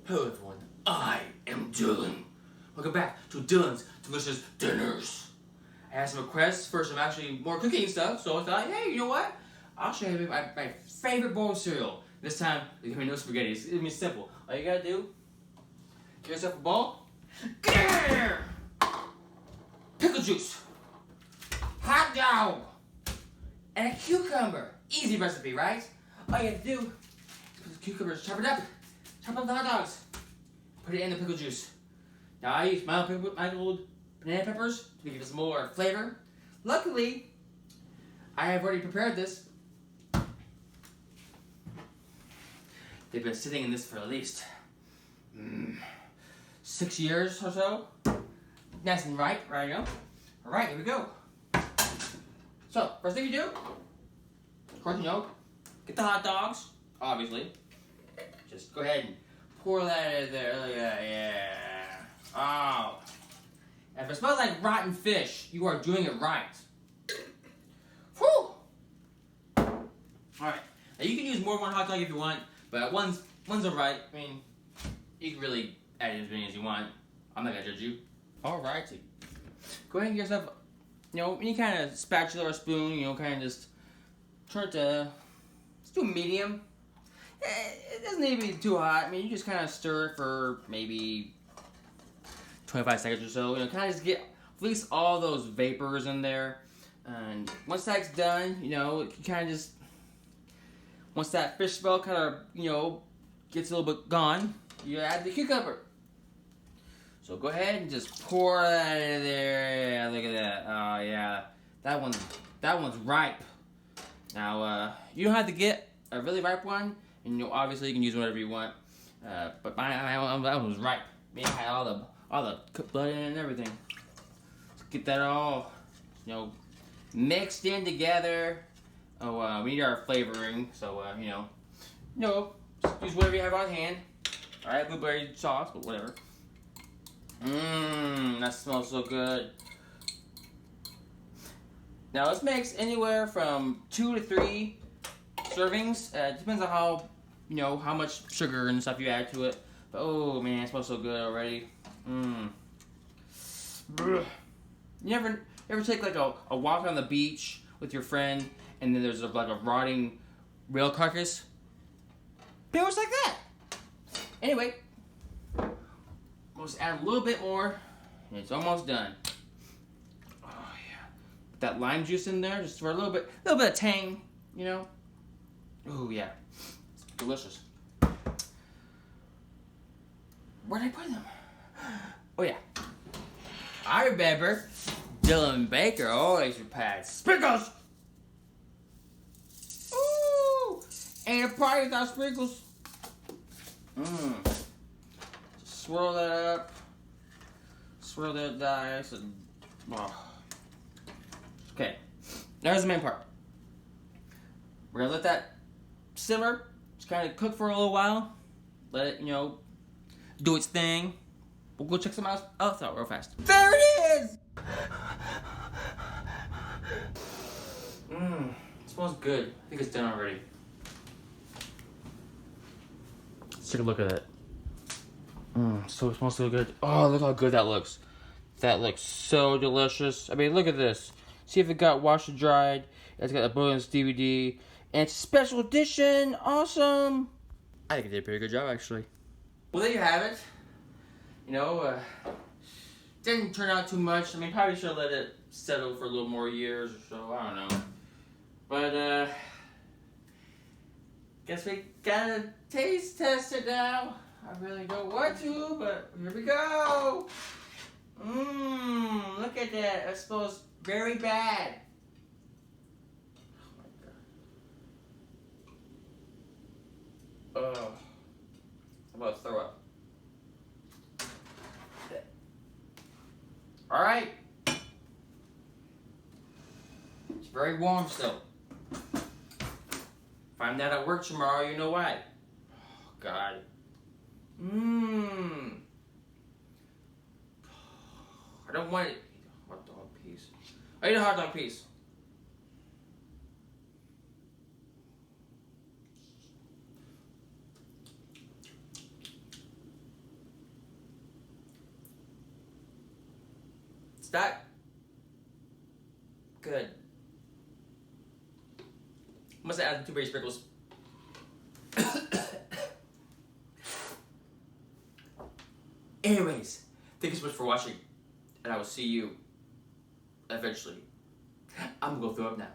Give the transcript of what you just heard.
Hello everyone, I am Dylan. Welcome back to Dylan's Delicious Dinners. I had some requests for some actually more cooking stuff, so I thought, hey, you know what? I'll show you my favorite bowl of cereal. This time, there's gonna be no spaghetti. It's gonna be simple. All you gotta do, get yourself a bowl. Pickle juice, hot dog, and a cucumber. Easy recipe, right? All you have to do is put the cucumbers, chop up the hot dogs, put it in the pickle juice. Now I use mild banana peppers to give it some more flavor. Luckily, I have already prepared this. They've been sitting in this for at least 6 years or so. Nice and ripe, right now. Alright, here we go. So, first thing you do, of course, get the hot dogs, obviously. Just go ahead and pour that in there. Look at that, yeah. Oh. And if it smells like rotten fish, you are doing it right. Whew. Alright. Now you can use more than one hot dog if you want, but one's alright. I mean, you can really add as many as you want. I'm not gonna judge you. Alright. Go ahead and get yourself, any kind of spatula or spoon, kind of just try to, let's do medium. It doesn't need to be too hot. I mean, you just kind of stir it for maybe 25 seconds or so. Kind of just get at least all those vapors in there. And once that's done, you kind of just, once that fish smell kind of, gets a little bit gone, you add the cucumber. So go ahead and just pour that in there. Yeah, look at that. Oh yeah, that one's ripe. Now you don't have to get a really ripe one. And obviously you can use whatever you want, but that one was ripe. Man, I had all the cooked blood in it and everything. Let's get that all, mixed in together. Oh, we need our flavoring, so just use whatever you have on hand. All right, blueberry sauce, but whatever. That smells so good. Now this makes anywhere from 2 to 3 servings. It depends on how much sugar and stuff you add to it. But oh man, it smells so good already. You ever take like a walk on the beach with your friend, and then there's like a rotting rail carcass? Pretty much like that. Anyway, we'll just add a little bit more, and it's almost done. Oh yeah, put that lime juice in there just for a little bit of tang, Oh yeah, it's delicious. Where did I put them? Oh yeah, I remember Dylan Baker always prepared sprinkles. Ooh, ain't a party without sprinkles. Just swirl that up, swirl that dice, and okay. There's the main part. We're gonna let that simmer, just kind of cook for a little while. Let it, do its thing. We'll go check some else out real fast. There it is! It smells good. I think it's done already. Let's take a look at it. So it smells so good. Oh, look how good that looks. That looks so delicious. I mean, look at this. See if it got washed and dried. It's got a bonus DVD. And it's a special edition. Awesome. I think it did a pretty good job, actually. Well, there you have it. Didn't turn out too much. I mean, probably should have let it settle for a little more years or so. I don't know. But, guess we gotta taste test it now. I really don't want to, but here we go. Look at that. It smells very bad. Oh, I'm about to throw up. Alright. It's very warm still. Find out at work tomorrow, you know why. Oh, God. I don't want to eat a hot dog piece. I eat a hot dog piece. that good. Must have added 2 berry sprinkles. Anyways, thank you so much for watching, and I will see you eventually. I'm gonna go throw up now.